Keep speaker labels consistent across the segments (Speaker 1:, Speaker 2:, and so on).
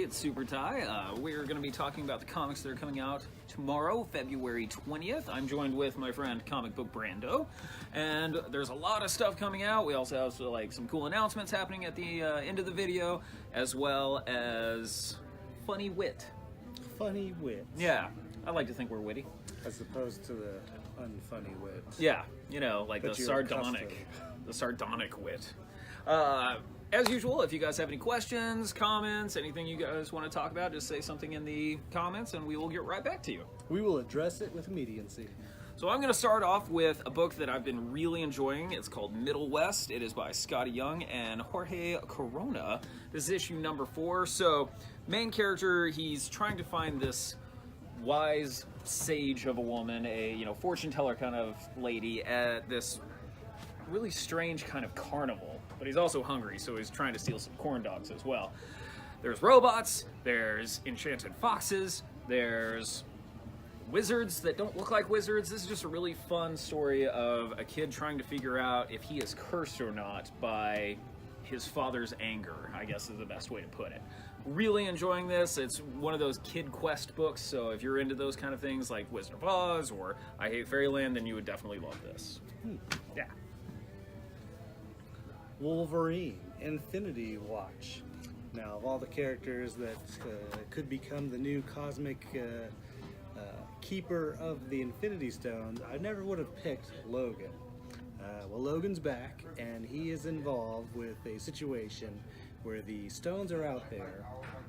Speaker 1: everybody, it's Super Ty. We're going to be talking about the comics that are coming out tomorrow, February 20th. I'm joined with my friend Comic Book Brando, and there's a lot of stuff coming out. We also have some cool announcements happening at the end of the video, as well as funny wit.
Speaker 2: Funny wit.
Speaker 1: Yeah, I like to think we're witty.
Speaker 2: As opposed to the unfunny wit.
Speaker 1: Yeah, you know, like the sardonic wit. As usual, if you guys have any questions, comments, anything you guys want to talk about, just say something in the comments and we will get right back to you.
Speaker 2: We will address it with immediacy.
Speaker 1: So I'm going to start off with a book that I've been really enjoying. It's called Middle West. It is by Scotty Young and Jorge Corona. This is issue number 4. So main character, he's trying to find this wise sage of a woman, a fortune teller kind of lady at this really strange kind of carnival. But he's also hungry, so he's trying to steal some corn dogs as well. There's robots, there's enchanted foxes, there's wizards that don't look like wizards. This is just a really fun story of a kid trying to figure out if he is cursed or not by his father's anger, I guess is the best way to put it. Really enjoying this. It's one of those kid quest books, so if you're into those kind of things like Wizard of Oz or I Hate Fairyland, then you would definitely love this. Yeah.
Speaker 2: Wolverine, Infinity Watch. Now, of all the characters that could become the new cosmic keeper of the Infinity Stones, I never would have picked Logan. Well, Logan's back, and he is involved with a situation where the stones are out there,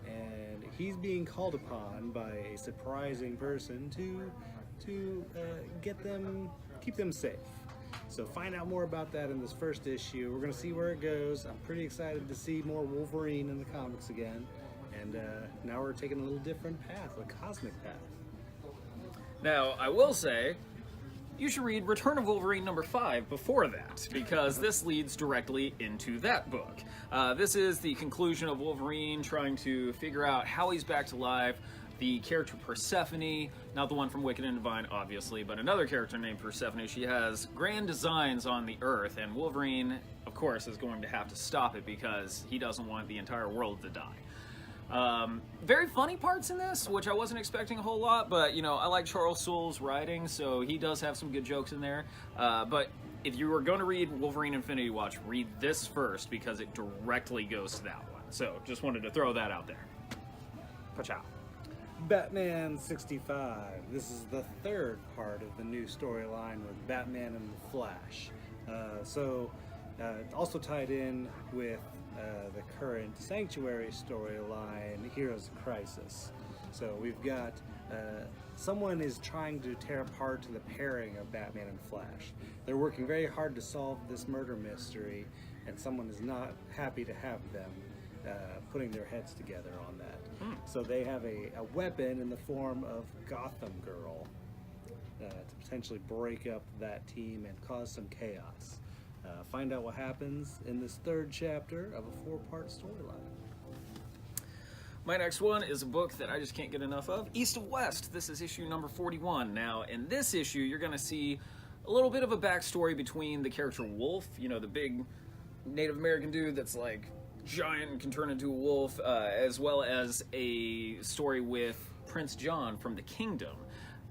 Speaker 2: and he's being called upon by a surprising person to keep them safe. So find out more about that in this first issue. We're going to see where it goes. I'm pretty excited to see more Wolverine in the comics again. And now we're taking a little different path, a cosmic path.
Speaker 1: Now, I will say, you should read Return of Wolverine number 5 before that, because this leads directly into that book. This is the conclusion of Wolverine trying to figure out how he's back to life. The character Persephone, not the one from Wicked and Divine, obviously, but another character named Persephone. She has grand designs on the Earth, and Wolverine, of course, is going to have to stop it because he doesn't want the entire world to die. Very funny parts in this, which I wasn't expecting a whole lot, but, I like Charles Soule's writing, so he does have some good jokes in there. But if you were going to read Wolverine Infinity Watch, read this first because it directly goes to that one. So, just wanted to throw that out there. Pachow.
Speaker 2: Batman 65. This is the third part of the new storyline with Batman and the Flash. Also tied in with the current Sanctuary storyline, Heroes of Crisis. So we've got someone is trying to tear apart the pairing of Batman and Flash. They're working very hard to solve this murder mystery, and someone is not happy to have them putting their heads together on that. So they have a weapon in the form of Gotham Girl to potentially break up that team and cause some chaos. Find out what happens in this third chapter of a 4-part storyline.
Speaker 1: My next one is a book that I just can't get enough of, East of West. This is issue number 41. Now, in this issue, you're going to see a little bit of a backstory between the character Wolf, the big Native American dude that's like giant and can turn into a wolf, as well as a story with Prince John from the Kingdom.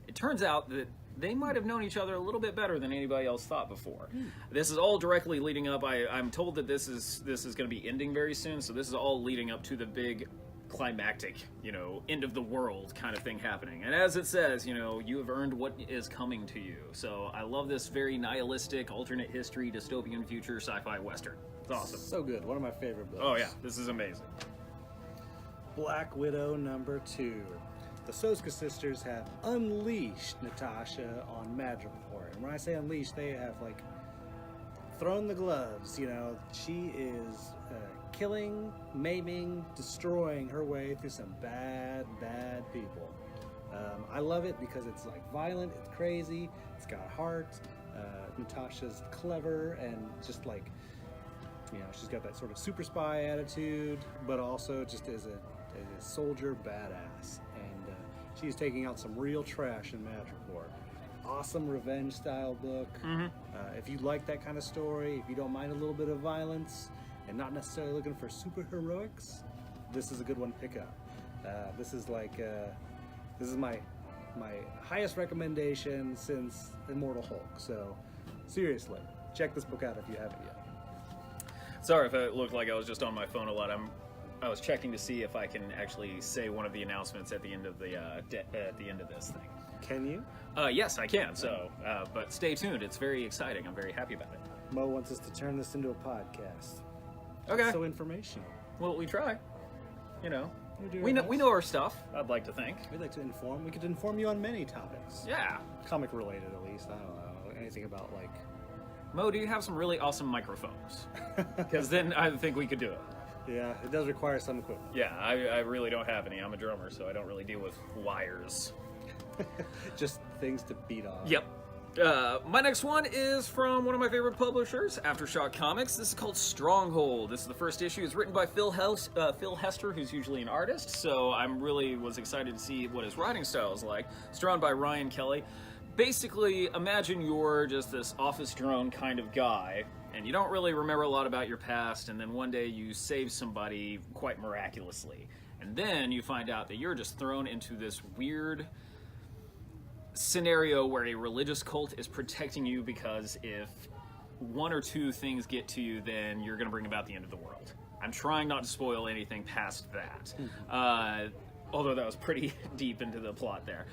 Speaker 1: It turns out that they might have known each other a little bit better than anybody else thought before. This is all directly leading up. I'm told that this is going to be ending very soon, so this is all leading up to the big climactic, end of the world kind of thing happening. And as it says, you have earned what is coming to you. So I love this very nihilistic, alternate history, dystopian future, sci-fi western. It's awesome.
Speaker 2: So good. One of my favorite books.
Speaker 1: Oh yeah, this is amazing.
Speaker 2: Black Widow number 2. The Soska sisters have unleashed Natasha on Madripoor. And when I say unleashed, they have thrown the gloves. She is killing, maiming, destroying her way through some bad people. I love it because it's violent, it's crazy, it's got heart. Natasha's clever and just she's got that sort of super spy attitude, but also just as a soldier badass. And she's taking out some real trash in Madripoor. Awesome revenge style book. If you like that kind of story, if you don't mind a little bit of violence and not necessarily looking for super heroics, this is a good one to pick up. This is like this is my highest recommendation since Immortal Hulk. So seriously, check this book out if you haven't yet.
Speaker 1: Sorry if it looked like I was just on my phone a lot. I was checking to see if I can actually say one of the announcements at the end of the at the end of this thing.
Speaker 2: Can you?
Speaker 1: Yes, I can. So, but stay tuned. It's very exciting. I'm very happy about it.
Speaker 2: Mo wants us to turn this into a podcast.
Speaker 1: Okay.
Speaker 2: So informational.
Speaker 1: Well, we try. You know,
Speaker 2: do
Speaker 1: we
Speaker 2: our
Speaker 1: know
Speaker 2: best.
Speaker 1: we know our stuff. I'd like to think.
Speaker 2: We'd like to inform. We could inform you on many topics.
Speaker 1: Yeah.
Speaker 2: Comic related, at least. I don't know anything about like.
Speaker 1: Mo, do you have some really awesome microphones? Because then I think we could do it.
Speaker 2: Yeah, it does require some equipment.
Speaker 1: Yeah, I really don't have any. I'm a drummer, so I don't really deal with wires.
Speaker 2: Just things to beat on.
Speaker 1: Yep. My next one is from one of my favorite publishers, Aftershock Comics. This is called Stronghold. This is the first issue. It's written by Phil Hester, who's usually an artist, so I'm really was excited to see what his writing style is like. It's drawn by Ryan Kelly. Basically, imagine you're just this office drone kind of guy, and you don't really remember a lot about your past, and then one day you save somebody quite miraculously. And then you find out that you're just thrown into this weird scenario where a religious cult is protecting you because if one or two things get to you, then you're going to bring about the end of the world. I'm trying not to spoil anything past that, although that was pretty deep into the plot there.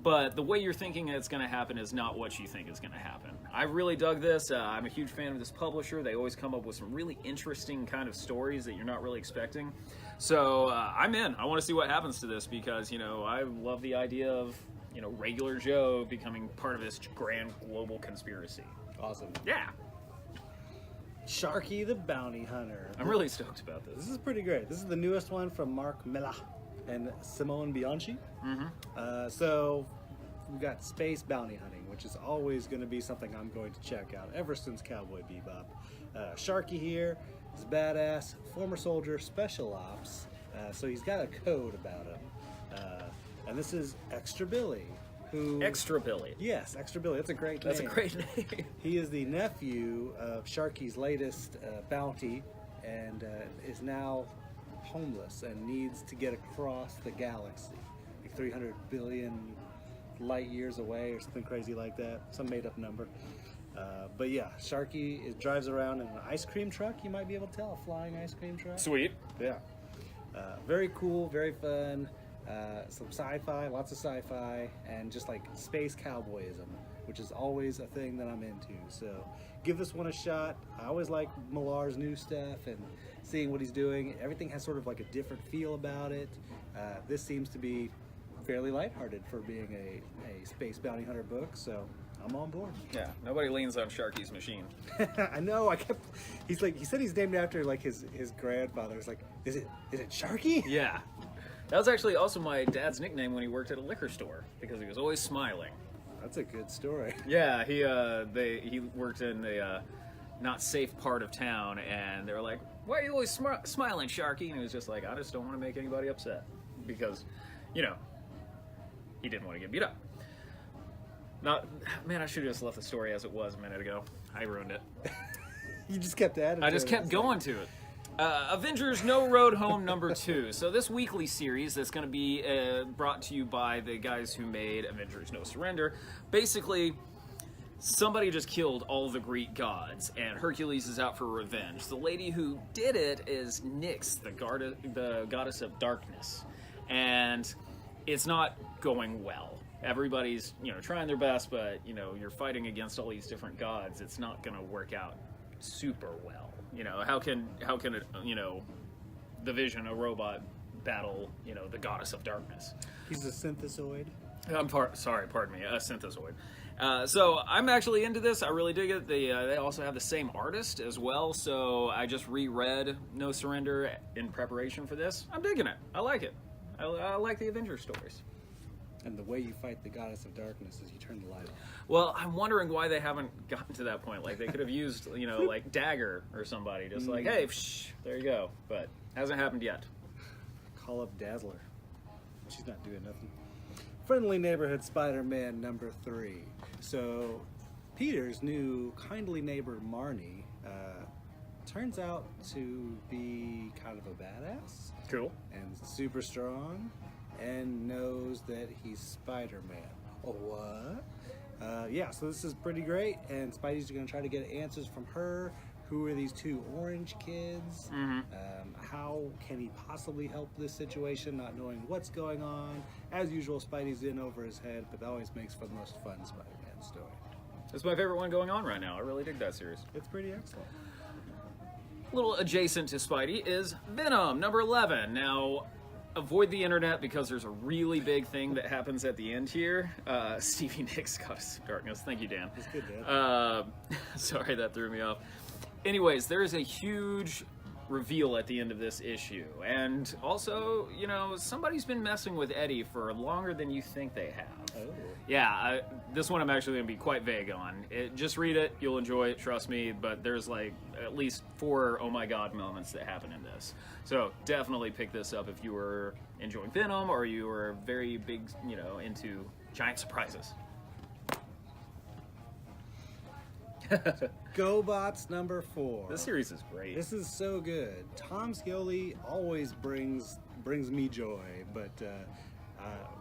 Speaker 1: But the way you're thinking it's going to happen is not what you think is going to happen. I really dug this. I'm a huge fan of this publisher. They always come up with some really interesting kind of stories that you're not really expecting. So I'm in. I want to see what happens to this because, you know, I love the idea of, you know, regular Joe becoming part of this grand global conspiracy.
Speaker 2: Awesome.
Speaker 1: Yeah.
Speaker 2: Sharky the Bounty Hunter.
Speaker 1: I'm really stoked about this.
Speaker 2: This is pretty great. This is the newest one from Mark Millar and Simone Bianchi. So we've got space bounty hunting, which is always going to be something I'm going to check out ever since Cowboy Bebop. Sharky here is badass, former soldier, special ops. So he's got a code about him. And this is Extra Billy, who...
Speaker 1: Extra Billy.
Speaker 2: Yes, Extra Billy. That's a great name.
Speaker 1: That's a great name.
Speaker 2: He is the nephew of Sharky's latest bounty and is now homeless and needs to get across the galaxy. Like 300 billion light years away or something crazy like that. Some made up number. But yeah, Sharky drives around in an ice cream truck. You might be able to tell, a flying ice cream truck.
Speaker 1: Sweet.
Speaker 2: Yeah. Very cool, very fun. Some sci-fi, lots of sci-fi, and just like space cowboyism, which is always a thing that I'm into. So give this one a shot. I always like Millar's new stuff and seeing what he's doing. Everything has sort of like a different feel about it. This seems to be fairly lighthearted for being a space bounty hunter book, so I'm on board.
Speaker 1: Yeah, nobody leans on Sharky's machine.
Speaker 2: I know. He said he's named after like his grandfather. It's like, is it Sharky?
Speaker 1: Yeah. That was actually also my dad's nickname when he worked at a liquor store because he was always smiling.
Speaker 2: That's a good story.
Speaker 1: Yeah, he worked in the not safe part of town, and they were like, "Why are you always smiling, Sharky?" And he was just like, "I just don't want to make anybody upset," because, you know, he didn't want to get beat up. Man, I should have just left the story as it was a minute ago. I ruined it.
Speaker 2: You just kept adding.
Speaker 1: I just kept going to it. Avengers No Road Home #2. So this weekly series that's going to be brought to you by the guys who made Avengers No Surrender. Basically, somebody just killed all the Greek gods, and Hercules is out for revenge. The lady who did it is Nyx, the goddess of darkness, and it's not going well. Everybody's, you know, trying their best, but, you know, you're fighting against all these different gods. It's not going to work out super well. You know, how can it, you know, the Vision, a robot, battle, you know, the goddess of darkness?
Speaker 2: He's a synthesoid.
Speaker 1: Pardon me, a synthesoid. So I'm actually into this. I really dig it. They also have the same artist as well. So I just reread No Surrender in preparation for this. I'm digging it. I like it. I like the Avengers stories.
Speaker 2: And the way you fight the goddess of darkness is you turn the light off.
Speaker 1: Well, I'm wondering why they haven't gotten to that point. Like, they could have used, you know, like Dagger or somebody. Just like, hey, there you go. But hasn't happened yet.
Speaker 2: Call up Dazzler. She's not doing nothing. Friendly Neighborhood Spider-Man #3. So, Peter's new kindly neighbor, Marnie, turns out to be kind of a badass
Speaker 1: Cool.
Speaker 2: and super strong and knows that he's Spider-Man. Oh, what? Yeah, so this is pretty great, and Spidey's going to try to get answers from her. Who are these two orange kids? How can he possibly help this situation, not knowing what's going on? As usual, Spidey's in over his head, but that always makes for the most fun Spider-Man story.
Speaker 1: It's my favorite one going on right now. I really dig that series.
Speaker 2: It's pretty excellent.
Speaker 1: A little adjacent to Spidey is Venom, number 11. Now, avoid the internet because there's a really big thing that happens at the end here. Stevie Nicks got us some darkness. Thank you, Dan.
Speaker 2: It's good, Dan.
Speaker 1: Sorry, that threw me off. Anyways, there is a huge reveal at the end of this issue. And also, you know, somebody's been messing with Eddie for longer than you think they have.
Speaker 2: Oh.
Speaker 1: Yeah, this one I'm actually going to be quite vague on. Just read it, you'll enjoy it, trust me, but there's like at least 4 oh my god moments that happen in this. So definitely pick this up if you were enjoying Venom or you were very big, you know, into giant surprises.
Speaker 2: GoBots number 4.
Speaker 1: This series is great.
Speaker 2: This is so good. Tom Scioli always brings me joy, but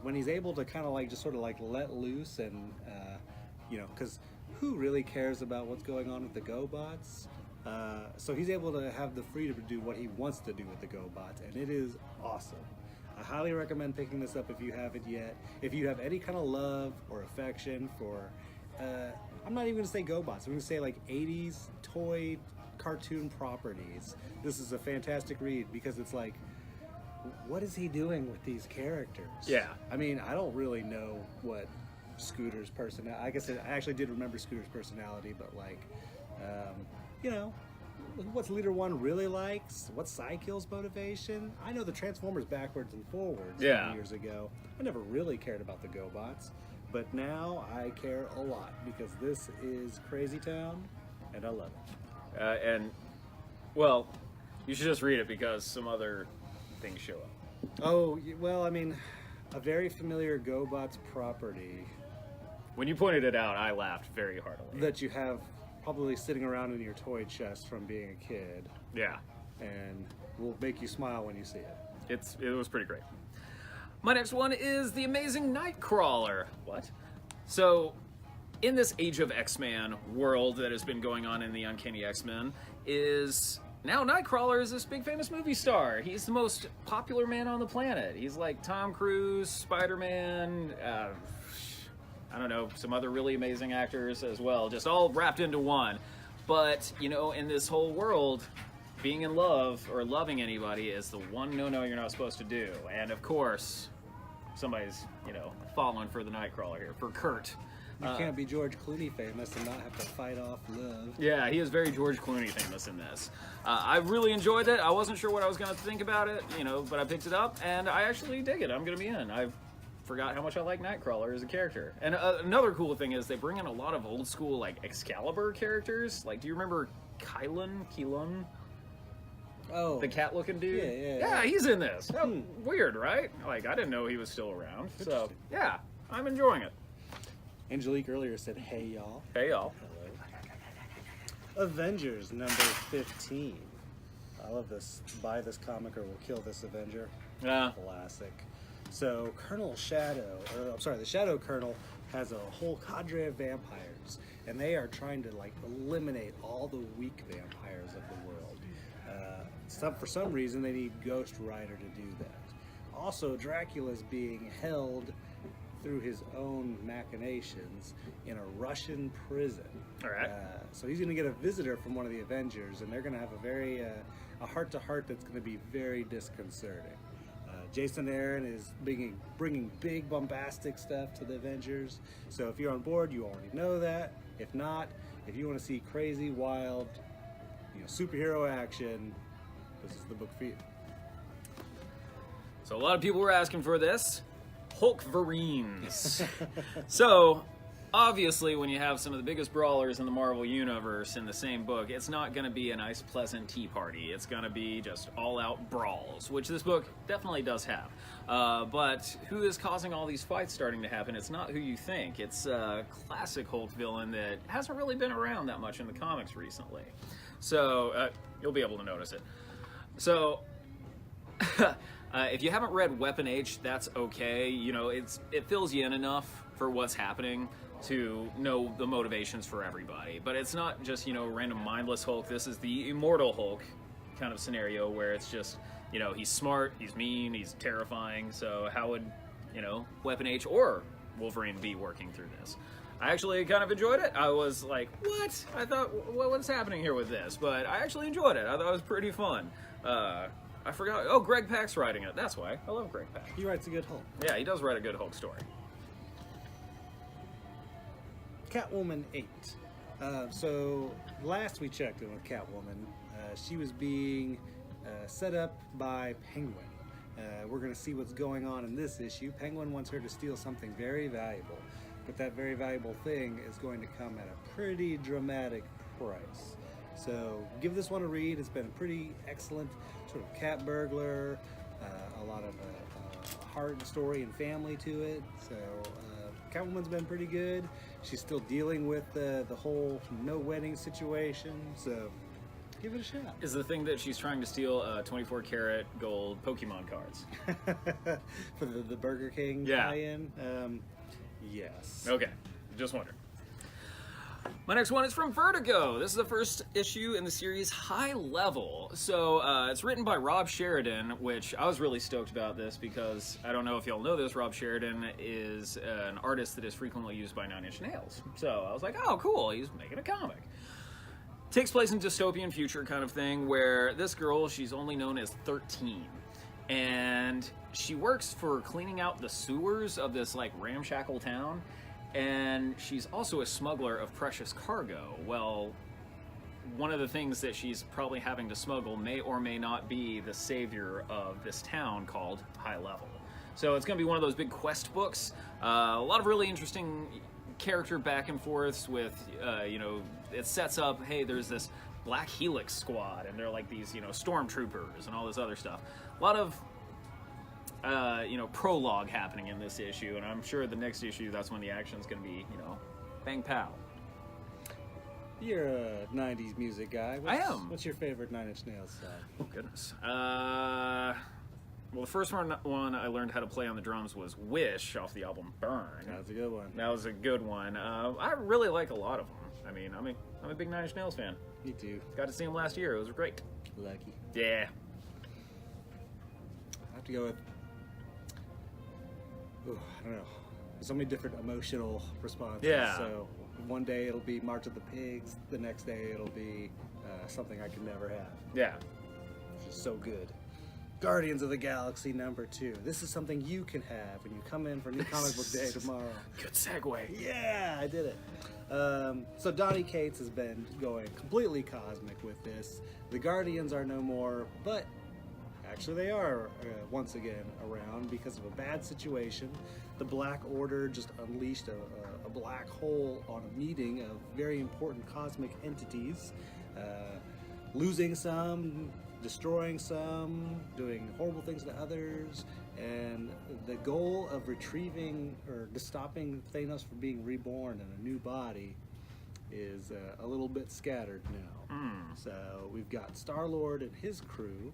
Speaker 2: when he's able to kind of like just sort of like let loose and you know, because who really cares about what's going on with the GoBots? So he's able to have the freedom to do what he wants to do with the GoBots, and it is awesome. I highly recommend picking this up if you haven't yet. If you have any kind of love or affection for I'm not even going to say GoBots. I'm going to say like 80s toy cartoon properties. This is a fantastic read because it's like, what is he doing with these characters?
Speaker 1: Yeah.
Speaker 2: I mean, I don't really know what Scooter's personality. I guess I actually did remember Scooter's personality, but like, you know, what's Leader One really likes? What's Psykill's motivation? I know the Transformers backwards and forwards
Speaker 1: Yeah.
Speaker 2: years ago. I never really cared about the GoBots. But now I care a lot because this is Crazy Town, and I love it.
Speaker 1: And, well, you should just read it because some other things show up.
Speaker 2: Oh, well, I mean, a very familiar GoBots property
Speaker 1: When you pointed it out, I laughed very heartily.
Speaker 2: that you have probably sitting around in your toy chest from being a kid,
Speaker 1: Yeah,
Speaker 2: and will make you smile when you see it.
Speaker 1: it was pretty great. My next one is The Amazing Nightcrawler. What? So, in this Age of X-Men world that has been going on in the Uncanny X-Men, is now Nightcrawler is this big famous movie star. He's the most popular man on the planet. He's like Tom Cruise, Spider-Man, I don't know, some other really amazing actors as well, just all wrapped into one. But, you know, in this whole world, being in love or loving anybody is the one no-no you're not supposed to do. And of course, somebody's, you know, falling for the Nightcrawler here, for Kurt.
Speaker 2: You can't be George Clooney famous and not have to fight off love.
Speaker 1: Yeah, he is very George Clooney famous in this. I really enjoyed it. I wasn't sure what I was going to think about it, you know, but I picked it up, and I actually dig it. I'm going to be in. I forgot how much I like Nightcrawler as a character. And another cool thing is they bring in a lot of old school, like, Excalibur characters. Like, do you remember Keelan?
Speaker 2: Oh.
Speaker 1: The cat-looking dude?
Speaker 2: Yeah,
Speaker 1: he's in this. Oh, weird, right? Like, I didn't know he was still around. So, yeah, I'm enjoying it.
Speaker 2: Angelique earlier said, hey, y'all.
Speaker 1: Hey, y'all.
Speaker 2: Avengers number 15. I love this. Buy this comic or we'll kill this Avenger. Classic. So the Shadow Colonel has a whole cadre of vampires, and they are trying to like eliminate all the weak vampires of the world. For some reason, they need Ghost Rider to do that. Also, Dracula's being held through his own machinations in a Russian prison.
Speaker 1: All right.
Speaker 2: So he's going to get a visitor from one of the Avengers, and they're going to have a very a heart-to-heart that's going to be very disconcerting. Jason Aaron is bringing big bombastic stuff to the Avengers. So if you're on board, you already know that. If not, if you want to see crazy, wild, superhero action, this is the book for you.
Speaker 1: So a lot of people were asking for this. Hulkverines. So, obviously, when you have some of the biggest brawlers in the Marvel Universe in the same book, it's not going to be a nice, pleasant tea party. It's going to be just all-out brawls, which this book definitely does have. But who is causing all these fights starting to happen? It's not who you think. It's a classic Hulk villain that hasn't really been around that much in the comics recently. So you'll be able to notice it. So if you haven't read Weapon H, that's okay. You know, it fills you in enough for what's happening to know the motivations for everybody. But it's not just, you know, random mindless Hulk. This is the immortal Hulk kind of scenario where it's just, you know, he's smart, he's mean, he's terrifying. So how would, you know, Weapon H or Wolverine be working through this? I actually kind of enjoyed it. I was like, what? I thought, what's happening here with this? But I actually enjoyed it. I thought it was pretty fun. I forgot. Oh, Greg Pak's writing it. That's why. I love Greg Pak.
Speaker 2: He writes a good Hulk.
Speaker 1: Yeah, he does write a good Hulk story.
Speaker 2: Catwoman 8. So last we checked in with Catwoman, she was being set up by Penguin. We're going to see what's going on in this issue. Penguin wants her to steal something very valuable, but that very valuable thing is going to come at a pretty dramatic price. So give this one a read. It's been a pretty excellent sort of cat burglar, a lot of heart story and family to it. So Catwoman's been pretty good. She's still dealing with the whole no wedding situation, so give it a shot.
Speaker 1: Is the thing that she's trying to steal 24 karat gold Pokemon cards?
Speaker 2: For the Burger King
Speaker 1: Yeah.
Speaker 2: tie-in? Yes.
Speaker 1: Okay, just wondering. My next one is from Vertigo. This is the first issue in the series High Level. So it's written by Rob Sheridan, which I was really stoked about this because I don't know if y'all know this, Rob Sheridan is an artist that is frequently used by Nine Inch Nails. So I was like, oh, cool, he's making a comic. Takes place in dystopian future kind of thing where this girl, she's only known as 13. And she works for cleaning out the sewers of this like ramshackle town. And she's also a smuggler of precious cargo. Well, one of the things that she's probably having to smuggle may or may not be the savior of this town called High Level. So it's going to be one of those big quest books. A lot of really interesting character back and forths with, you know, it sets up, hey, there's this Black Helix squad, and they're like these, you know, stormtroopers and all this other stuff. A lot of you know, prologue happening in this issue, and I'm sure the next issue, that's when the action's going to be, you know, bang pow.
Speaker 2: You're a 90s music guy.
Speaker 1: I am.
Speaker 2: What's your favorite Nine Inch Nails song?
Speaker 1: Oh, goodness. Well, the first one I learned how to play on the drums was Wish off the album Burn.
Speaker 2: That's a good one.
Speaker 1: That was a good one. I really like a lot of them. I mean, I'm a big Nine Inch Nails fan.
Speaker 2: Me too.
Speaker 1: Got to see them last year. It was great.
Speaker 2: Lucky.
Speaker 1: Yeah.
Speaker 2: I have to go with... Ooh, I don't know. There's so many different emotional responses.
Speaker 1: Yeah.
Speaker 2: So one day it'll be March of the Pigs. The next day it'll be something I could never have.
Speaker 1: Yeah.
Speaker 2: Which is so good. Guardians of the Galaxy #2. This is something you can have when you come in for New Comic Book Day tomorrow.
Speaker 1: Good segue.
Speaker 2: Yeah, I did it. So Donny Cates has been going completely cosmic with this. The Guardians are no more, but actually they are once again around because of a bad situation. The Black Order just unleashed a black hole on a meeting of very important cosmic entities, losing some, destroying some, doing horrible things to others, and the goal of retrieving or stopping Thanos from being reborn in a new body is a little bit scattered now. So we've got Star-Lord and his crew,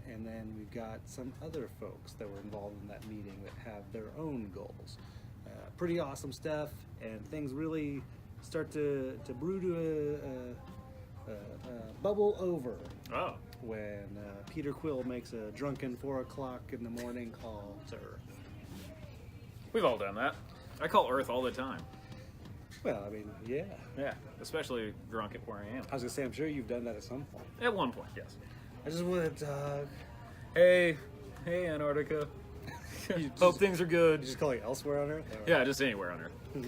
Speaker 2: and then we've got some other folks that were involved in that meeting that have their own goals. Pretty awesome stuff, and things really start to brew to bubble over.
Speaker 1: Oh.
Speaker 2: When Peter Quill makes a drunken 4 o'clock in the morning call to Earth.
Speaker 1: We've all done that. I call Earth all the time.
Speaker 2: Well, I mean, yeah.
Speaker 1: Yeah, especially drunk at 4 a.m.
Speaker 2: I was gonna say, I'm sure you've done that at some point.
Speaker 1: At one point, yes.
Speaker 2: I just want to talk.
Speaker 1: Hey Antarctica. Hope things are good.
Speaker 2: You just calling elsewhere on Earth?
Speaker 1: Yeah, just anywhere on Earth.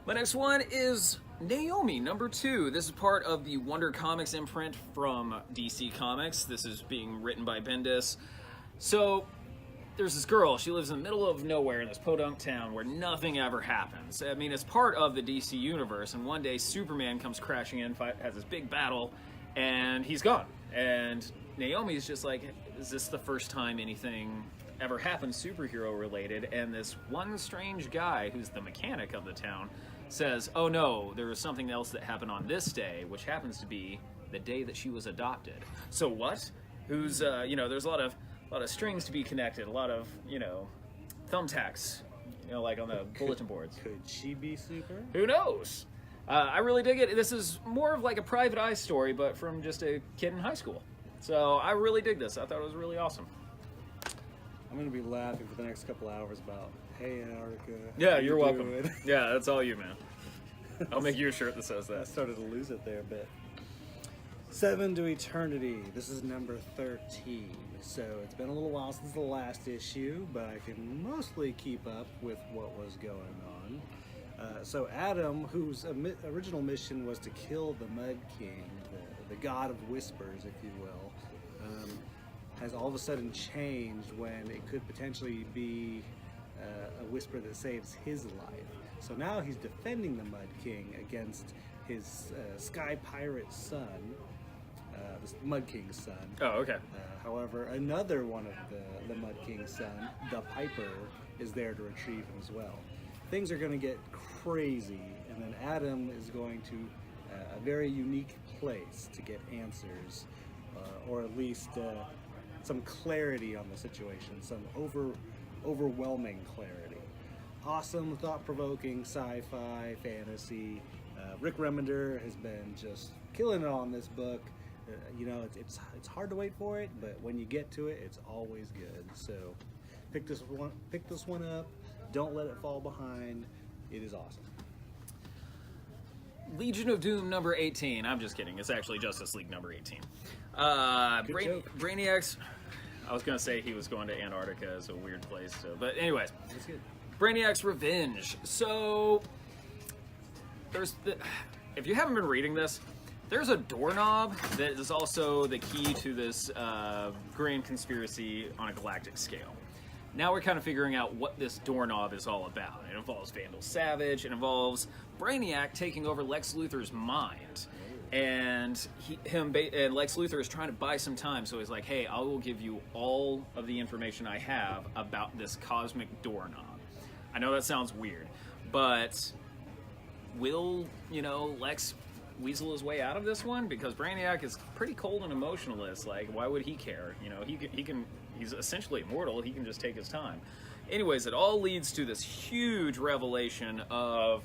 Speaker 1: My next one is Naomi #2. This is part of the Wonder Comics imprint from DC Comics. This is being written by Bendis. So there's this girl. She lives in the middle of nowhere in this podunk town where nothing ever happens. I mean, it's part of the DC universe, and one day Superman comes crashing in, has this big battle, and he's gone. And Naomi's just like, is this the first time anything ever happened superhero related, and this one strange guy who's the mechanic of the town says, oh no, there was something else that happened on this day, which happens to be the day that she was adopted. So what? Who's, there's a lot of strings to be connected, a lot of, thumbtacks, like on the bulletin boards.
Speaker 2: Could she be super?
Speaker 1: Who knows? I really dig it. This is more of like a private eye story, but from just a kid in high school. So I really dig this. I thought it was really awesome.
Speaker 2: I'm going to be laughing for the next couple hours about, hey, Antarctica.
Speaker 1: Yeah, you're welcome. Yeah, that's all you, man. I'll make you a shirt that says
Speaker 2: I
Speaker 1: that.
Speaker 2: started to lose it there a bit. 7 to Eternity. This is number 13. So it's been a little while since the last issue, but I can mostly keep up with what was going on. So Adam, whose original mission was to kill the Mud King, the god of whispers, if you will, has all of a sudden changed when it could potentially be a whisper that saves his life. So now he's defending the Mud King against his sky pirate son, the Mud King's son.
Speaker 1: Oh, okay.
Speaker 2: However, another one of the Mud King's son, the Piper, is there to retrieve him as well. Things are going to get crazy, and then Adam is going to a very unique place to get answers, or at least some clarity on the situation, some overwhelming clarity. Awesome, thought-provoking sci-fi, fantasy. Rick Remender has been just killing it on this book. It's hard to wait for it, but when you get to it, it's always good. So pick this one up. Don't let it fall behind. It is awesome.
Speaker 1: Legion of Doom number 18. I'm just kidding. It's actually Justice League number 18. Brainiac's. I was going to say he was going to Antarctica as a weird place. But anyways.
Speaker 2: That's good.
Speaker 1: Brainiac's Revenge. So if you haven't been reading this, there's a doorknob that is also the key to this grand conspiracy on a galactic scale. Now we're kind of figuring out what this doorknob is all about. It involves Vandal Savage. It involves Brainiac taking over Lex Luthor's mind. And Lex Luthor is trying to buy some time, so he's like, hey, I will give you all of the information I have about this cosmic doorknob. I know that sounds weird, but will, Lex weasel his way out of this one? Because Brainiac is pretty cold and emotionless. Like, why would he care? He's essentially immortal. He can just take his time. Anyways, it all leads to this huge revelation of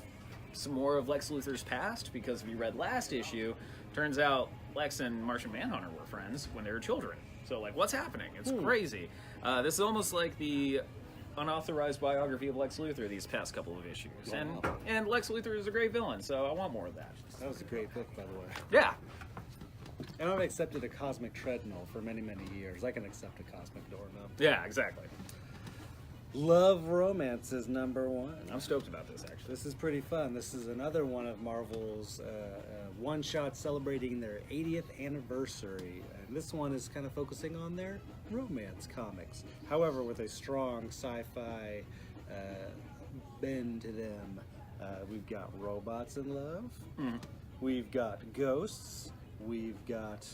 Speaker 1: some more of Lex Luthor's past, because if you read last issue, turns out Lex and Martian Manhunter were friends when they were children. So, what's happening? It's crazy. This is almost like the unauthorized biography of Lex Luthor these past couple of issues. Wow. And Lex Luthor is a great villain, so I want more of that.
Speaker 2: That was a great book, by the way.
Speaker 1: Yeah.
Speaker 2: And I've accepted a cosmic treadmill for many, many years. I can accept a cosmic doorknob.
Speaker 1: Yeah, exactly.
Speaker 2: Love Romance is number 1.
Speaker 1: I'm stoked about this, actually.
Speaker 2: This is pretty fun. This is another one of Marvel's one-shots celebrating their 80th anniversary. And this one is kind of focusing on their romance comics. However, with a strong sci-fi bend to them. We've got robots in love. Mm-hmm. We've got ghosts. We've got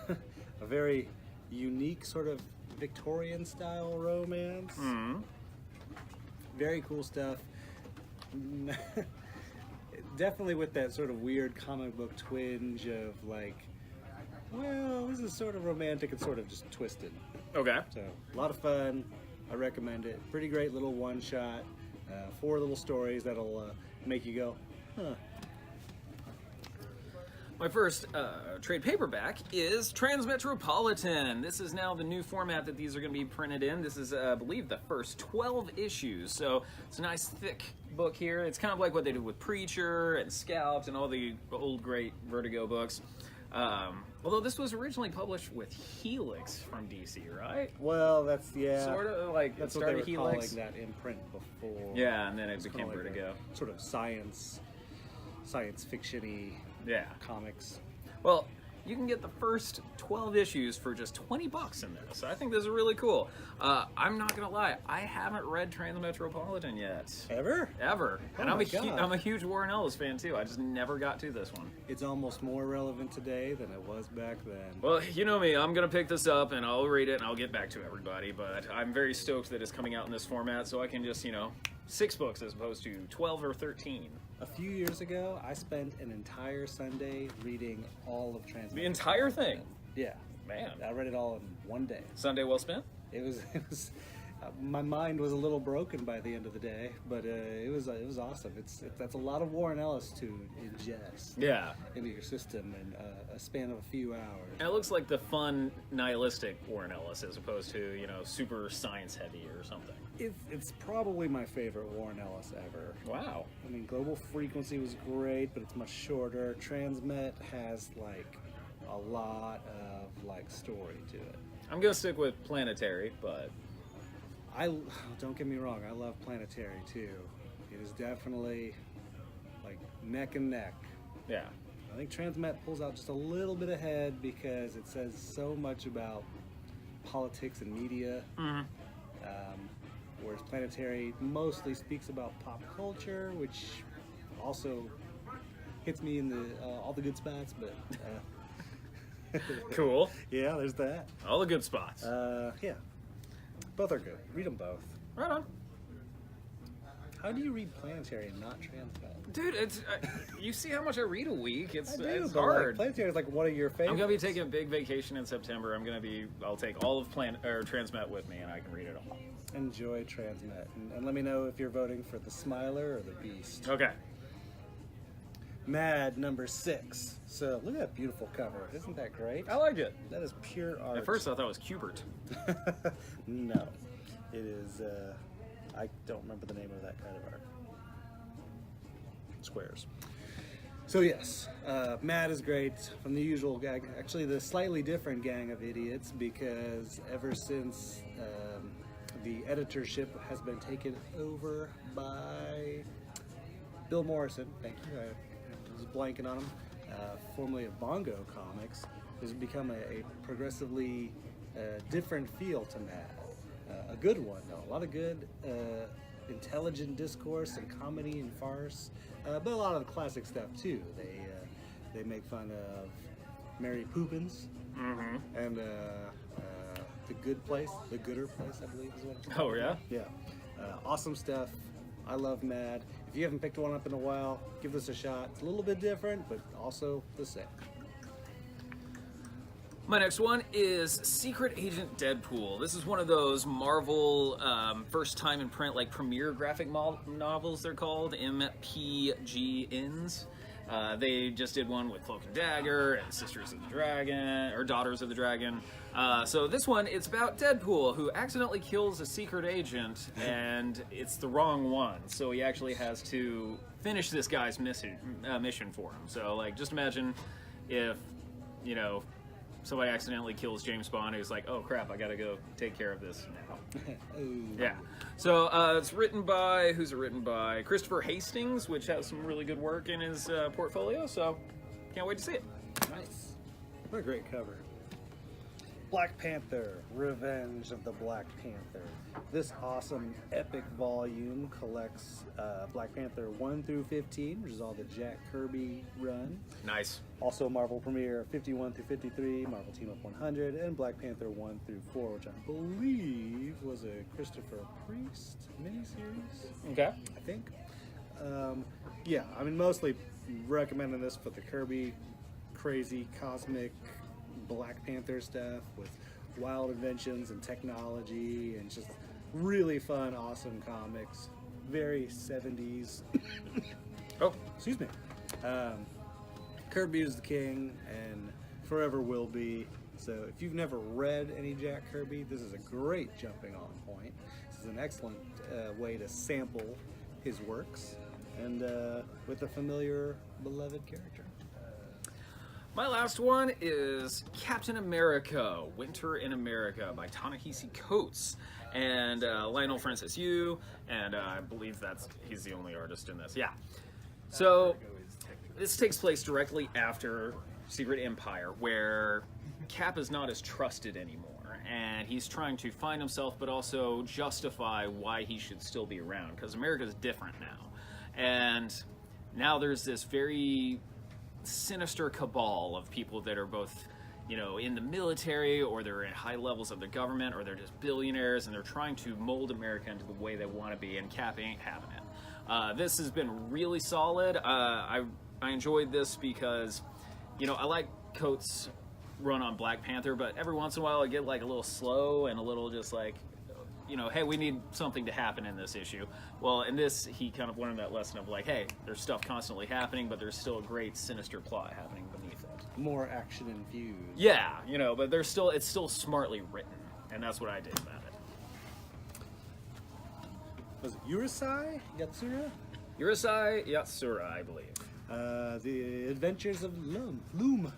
Speaker 2: a very unique sort of Victorian-style romance. Mm-hmm. Very cool stuff. Definitely with that sort of weird comic book twinge of this is sort of romantic and sort of just twisted.
Speaker 1: Okay.
Speaker 2: So, a lot of fun. I recommend it. Pretty great little one-shot. 4 little stories that'll make you go, huh.
Speaker 1: My first trade paperback is Transmetropolitan. This is now the new format that these are going to be printed in. This is, I believe, the first 12 issues. So it's a nice, thick book here. It's kind of like what they did with Preacher and Scalped and all the old, great Vertigo books. Although this was originally published with Helix from DC, right?
Speaker 2: Well, that's, yeah.
Speaker 1: Sort of, like,
Speaker 2: that's
Speaker 1: it
Speaker 2: what they
Speaker 1: started
Speaker 2: were
Speaker 1: Helix.
Speaker 2: calling that imprint before.
Speaker 1: Yeah, and then it became Vertigo.
Speaker 2: Sort of science fiction-y.
Speaker 1: Yeah.
Speaker 2: Comics.
Speaker 1: Well, you can get the first 12 issues for just $20 in this. So I think this is really cool. I'm not gonna lie, I haven't read Transmetropolitan yet.
Speaker 2: Ever?
Speaker 1: Ever.
Speaker 2: Oh
Speaker 1: And
Speaker 2: my
Speaker 1: I'm a huge Warren Ellis fan too. I just never got to this one.
Speaker 2: It's almost more relevant today than it was back then.
Speaker 1: Well, you know me, I'm gonna pick this up and I'll read it and I'll get back to everybody, but I'm very stoked that it's coming out in this format so I can just, 6 books as opposed to 12 or 13.
Speaker 2: A few years ago, I spent an entire Sunday reading all of Transmetropolitan.
Speaker 1: The entire thing?
Speaker 2: Yeah.
Speaker 1: Man.
Speaker 2: I read it all in one day.
Speaker 1: Sunday well spent?
Speaker 2: It was my mind was a little broken by the end of the day, but it was awesome. That's a lot of Warren Ellis to ingest
Speaker 1: Yeah.
Speaker 2: into your system in a span of a few hours.
Speaker 1: And it looks like the fun, nihilistic Warren Ellis as opposed to, super science heavy or something.
Speaker 2: It's probably my favorite Warren Ellis ever.
Speaker 1: Wow.
Speaker 2: I mean, Global Frequency was great, but it's much shorter. Transmet has a lot of story to it.
Speaker 1: I'm gonna stick with Planetary, but
Speaker 2: Don't get me wrong, I love Planetary too. It is definitely neck and neck.
Speaker 1: yeah.
Speaker 2: I think Transmet pulls out just a little bit ahead because it says so much about politics and media.
Speaker 1: Mm-hmm.
Speaker 2: Whereas Planetary mostly speaks about pop culture, which also hits me in all the good spots, but
Speaker 1: Cool.
Speaker 2: yeah, there's that.
Speaker 1: All the good spots.
Speaker 2: Yeah, both are good. Read them both.
Speaker 1: Right on.
Speaker 2: How do you read Planetary and not Transmet?
Speaker 1: Dude, it's you see how much I read a week. It's
Speaker 2: but
Speaker 1: hard.
Speaker 2: Planetary is one of your favorites.
Speaker 1: I'm gonna be taking a big vacation in September. I'll take all of Transmet with me, and I can read it all.
Speaker 2: Enjoy Transmet, and let me know if you're voting for the Smiler or the Beast.
Speaker 1: Okay.
Speaker 2: Mad number 6. So look at that beautiful cover. Isn't that great?
Speaker 1: I like it.
Speaker 2: That is pure art.
Speaker 1: At first, I thought it was Cubert.
Speaker 2: No, it is. I don't remember the name of that kind of art. Squares. So yes, Mad is great from the usual gang. Actually, the slightly different gang of idiots, because ever since the editorship has been taken over by Bill Morrison, thank you, I was blanking on him, formerly of Bongo Comics, has become a progressively different feel to Mad. A good one, though. A lot of good, intelligent discourse and comedy and farce, but a lot of the classic stuff too. They make fun of Mary Poppins and The Good Place, The Gooder Place, I believe is what it's called.
Speaker 1: Oh yeah.
Speaker 2: Yeah, awesome stuff. I love Mad. If you haven't picked one up in a while, give this a shot. It's a little bit different, but also the same.
Speaker 1: My next one is Secret Agent Deadpool. This is one of those Marvel first time in print, premiere graphic novels, they're called, MPGNs. They just did one with Cloak and Dagger and Sisters of the Dragon, or Daughters of the Dragon. So this one, it's about Deadpool, who accidentally kills a secret agent, and it's the wrong one. So he actually has to finish this guy's mission for him. So, just imagine if, somebody accidentally kills James Bond, who's like, oh crap, I gotta go take care of this now. Yeah. So it's written by, who's it written by? Christopher Hastings, which has some really good work in his portfolio, so can't wait to see it.
Speaker 2: Nice. What a great cover. Black Panther, Revenge of the Black Panther. This awesome epic volume collects Black Panther 1 through 15, which is all the Jack Kirby run.
Speaker 1: Nice.
Speaker 2: Also Marvel Premiere 51 through 53, Marvel Team Up 100, and Black Panther 1 through 4, which I believe was a Christopher Priest miniseries.
Speaker 1: Okay.
Speaker 2: I think. Yeah, I mean, mostly recommending this for the Kirby crazy cosmic Black Panther stuff with wild inventions and technology and just really fun, awesome comics. Very 70s.
Speaker 1: Oh.
Speaker 2: Excuse me. Kirby is the king and forever will be. So if you've never read any Jack Kirby, this is a great jumping on point. This is an excellent way to sample his works and with a familiar, beloved character.
Speaker 1: My last one is Captain America, Winter in America by Ta-Nehisi Coates and Lionel Francis Yu, and I believe he's the only artist in this. Yeah. So this takes place directly after Secret Empire, where Cap is not as trusted anymore, and he's trying to find himself, but also justify why he should still be around, because America's different now. And now there's this very sinister cabal of people that are both, you know, in the military, or they're at high levels of the government, or they're just billionaires, and they're trying to mold America into the way they want to be, and Cap ain't having it. This has been really solid. I enjoyed this because, you know, I like Coates' run on Black Panther, but every once in a while I get like a little slow and a little just like, you know, hey, we need something to happen in this issue. Well, in this, he kind of learned that lesson of like, hey, there's stuff constantly happening, but there's still a great sinister plot happening beneath it.
Speaker 2: More action infused.
Speaker 1: Yeah, you know, but it's still smartly written, and that's what I dig about it.
Speaker 2: Was it Urusei Yatsura?
Speaker 1: Urusei Yatsura, I believe.
Speaker 2: The Adventures of Loom.
Speaker 1: Loom?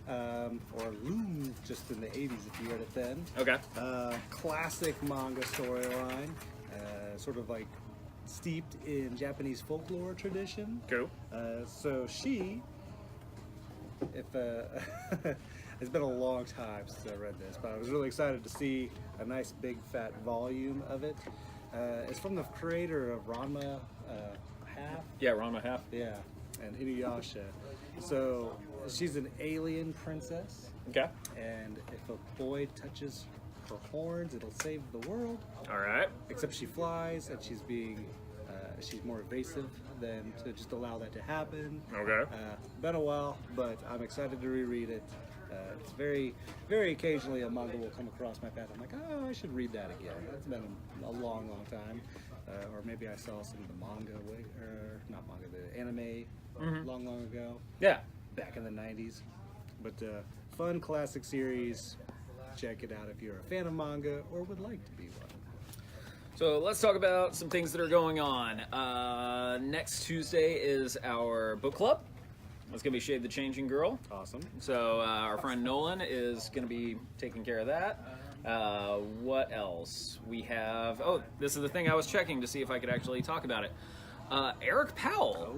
Speaker 2: Or Loom, just in the 80s if you read it then.
Speaker 1: Okay.
Speaker 2: Classic manga storyline, sort of like steeped in Japanese folklore tradition.
Speaker 1: Cool.
Speaker 2: So she, if it's been a long time since I read this, but I was really excited to see a nice big fat volume of it. It's from the creator of Ranma Half.
Speaker 1: Yeah, Ranma Half.
Speaker 2: Yeah, and Inuyasha. So she's an alien princess.
Speaker 1: Okay.
Speaker 2: And if a boy touches her horns, it'll save the world.
Speaker 1: All right.
Speaker 2: Except she flies, and she's more evasive than to just allow that to happen.
Speaker 1: Okay.
Speaker 2: Been a while, but I'm excited to reread it. It's very, very occasionally a manga will come across my path. I'm like, oh, I should read that again. It's been a long, long time. Or maybe I saw some of the manga, or not manga, the anime long, long ago.
Speaker 1: Yeah.
Speaker 2: Back in the 90s. But fun classic series. Check it out if you're a fan of manga or would like to be one.
Speaker 1: So let's talk about some things that are going on. Next Tuesday is our book club. It's going to be Shade the Changing Girl.
Speaker 2: Awesome.
Speaker 1: So our friend Nolan is going to be taking care of that. What else? We have... Oh, this is the thing I was checking to see if I could actually talk about it. Eric Powell,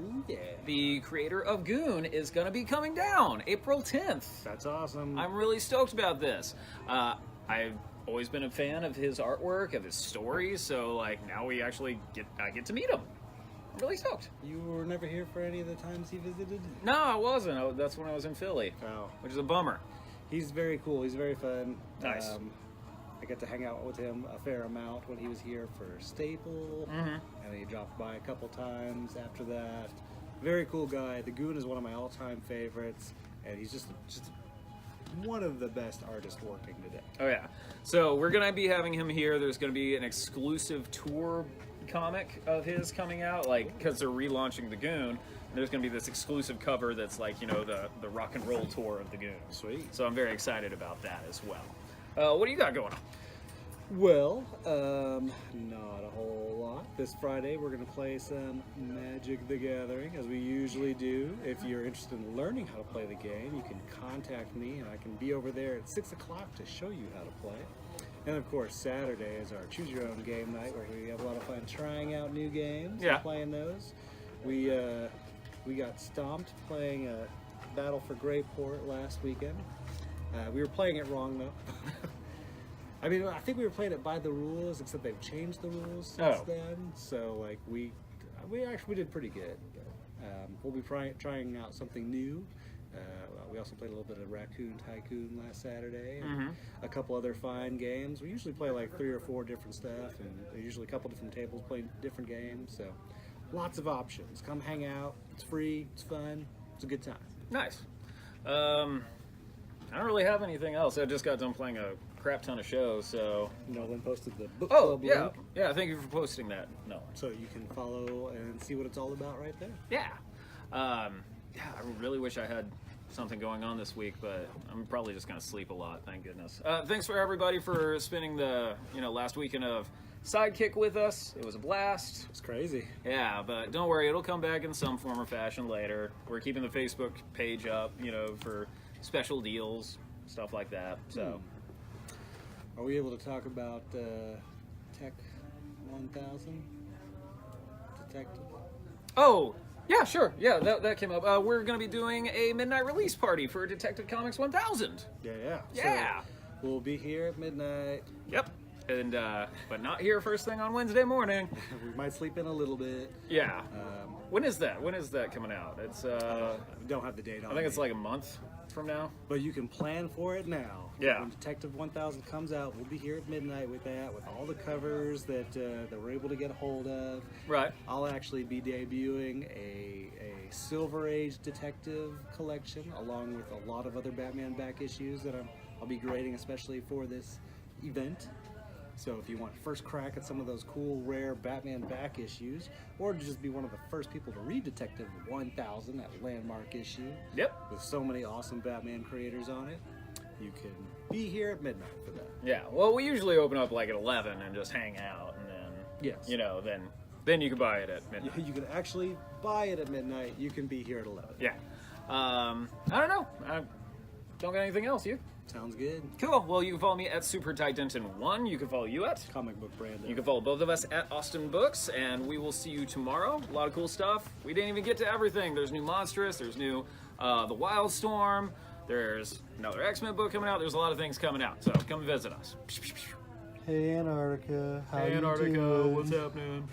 Speaker 1: the creator of Goon, is going to be coming down April 10th.
Speaker 2: That's awesome.
Speaker 1: I'm really stoked about this. I've always been a fan of his artwork, of his stories, so like now we actually get to meet him. I'm really stoked.
Speaker 2: You were never here for any of the times he visited?
Speaker 1: No, I wasn't. That's when I was in Philly.
Speaker 2: Oh.
Speaker 1: Which is a bummer.
Speaker 2: He's very cool. He's very fun.
Speaker 1: Nice.
Speaker 2: I got to hang out with him a fair amount when he was here for Staple, and he dropped by a couple times after that. Very cool guy. The Goon is one of my all-time favorites, and he's just one of the best artists working today.
Speaker 1: Oh yeah. So we're gonna be having him here. There's gonna be an exclusive tour comic of his coming out, like because they're relaunching the Goon. There's gonna be this exclusive cover that's like, you know, the rock and roll tour of the Goon.
Speaker 2: Sweet.
Speaker 1: So I'm very excited about that as well. What do you got going on?
Speaker 2: Well, not a whole lot. This Friday we're going to play some Magic the Gathering, as we usually do. If you're interested in learning how to play the game, you can contact me, and I can be over there at 6 o'clock to show you how to play. And of course, Saturday is our Choose Your Own Game night, where we have a lot of fun trying out new games and playing those. We got stomped playing Battle for Greyport last weekend. We were playing it wrong, though. I mean, I think we were playing it by the rules, except they've changed the rules since then. So, like, we did pretty good. We'll be trying out something new. We also played a little bit of Raccoon Tycoon last Saturday, and a couple other fine games. We usually play like 3 or 4 different stuff, and there's usually a couple different tables playing different games. So, lots of options. Come hang out. It's free. It's fun. It's a good time.
Speaker 1: Nice. I don't really have anything else. I just got done playing a crap ton of shows, so...
Speaker 2: Nolan posted the book club link.
Speaker 1: Yeah, thank you for posting that, Nolan.
Speaker 2: So you can follow and see what it's all about right there.
Speaker 1: Yeah. I really wish I had something going on this week, but I'm probably just going to sleep a lot, thank goodness. Thanks for everybody for spending the last weekend of Sidekick with us. It was a blast.
Speaker 2: It's crazy.
Speaker 1: Yeah, but don't worry, it'll come back in some form or fashion later. We're keeping the Facebook page up, for special deals, stuff like that. So,
Speaker 2: are we able to talk about Tech 1000 Detective?
Speaker 1: Oh, Yeah, sure. Yeah, that came up. We're going to be doing a midnight release party for Detective Comics 1000.
Speaker 2: Yeah.
Speaker 1: Yeah.
Speaker 2: So we'll be here at midnight.
Speaker 1: Yep. And but not here first thing on Wednesday morning.
Speaker 2: We might sleep in a little bit.
Speaker 1: Yeah. When is that? When is that coming out? It's
Speaker 2: We don't have the date on
Speaker 1: I think it's
Speaker 2: me.
Speaker 1: like a month from now.
Speaker 2: But you can plan for it now.
Speaker 1: Yeah.
Speaker 2: When Detective 1000 comes out, we'll be here at midnight with that, with all the covers that we're able to get a hold of.
Speaker 1: Right.
Speaker 2: I'll actually be debuting a Silver Age detective collection, along with a lot of other Batman back issues that I'll be grading, especially for this event. So if you want first crack at some of those cool, rare Batman back issues, or to just be one of the first people to read Detective 1000, that landmark issue,
Speaker 1: Yep.
Speaker 2: with so many awesome Batman creators on it, you can be here at midnight for that.
Speaker 1: Yeah. Well, we usually open up like at 11 and just hang out, and then
Speaker 2: Yes.
Speaker 1: you know, then you can buy it at midnight.
Speaker 2: You can actually buy it at midnight. You can be here at 11.
Speaker 1: Yeah. I don't know. I don't got anything else. You?
Speaker 2: Sounds good.
Speaker 1: Cool. Well, you can follow me at SuperTitanton1. You can follow you at.
Speaker 2: Comic book brand.
Speaker 1: You can follow both of us at Austin Books, and we will see you tomorrow. A lot of cool stuff. We didn't even get to everything. There's new Monstrous. There's new The Wildstorm. There's another X-Men book coming out. There's a lot of things coming out. So come visit us.
Speaker 2: Hey Antarctica, how
Speaker 1: Hey
Speaker 2: you
Speaker 1: Antarctica,
Speaker 2: doing?
Speaker 1: what's happening?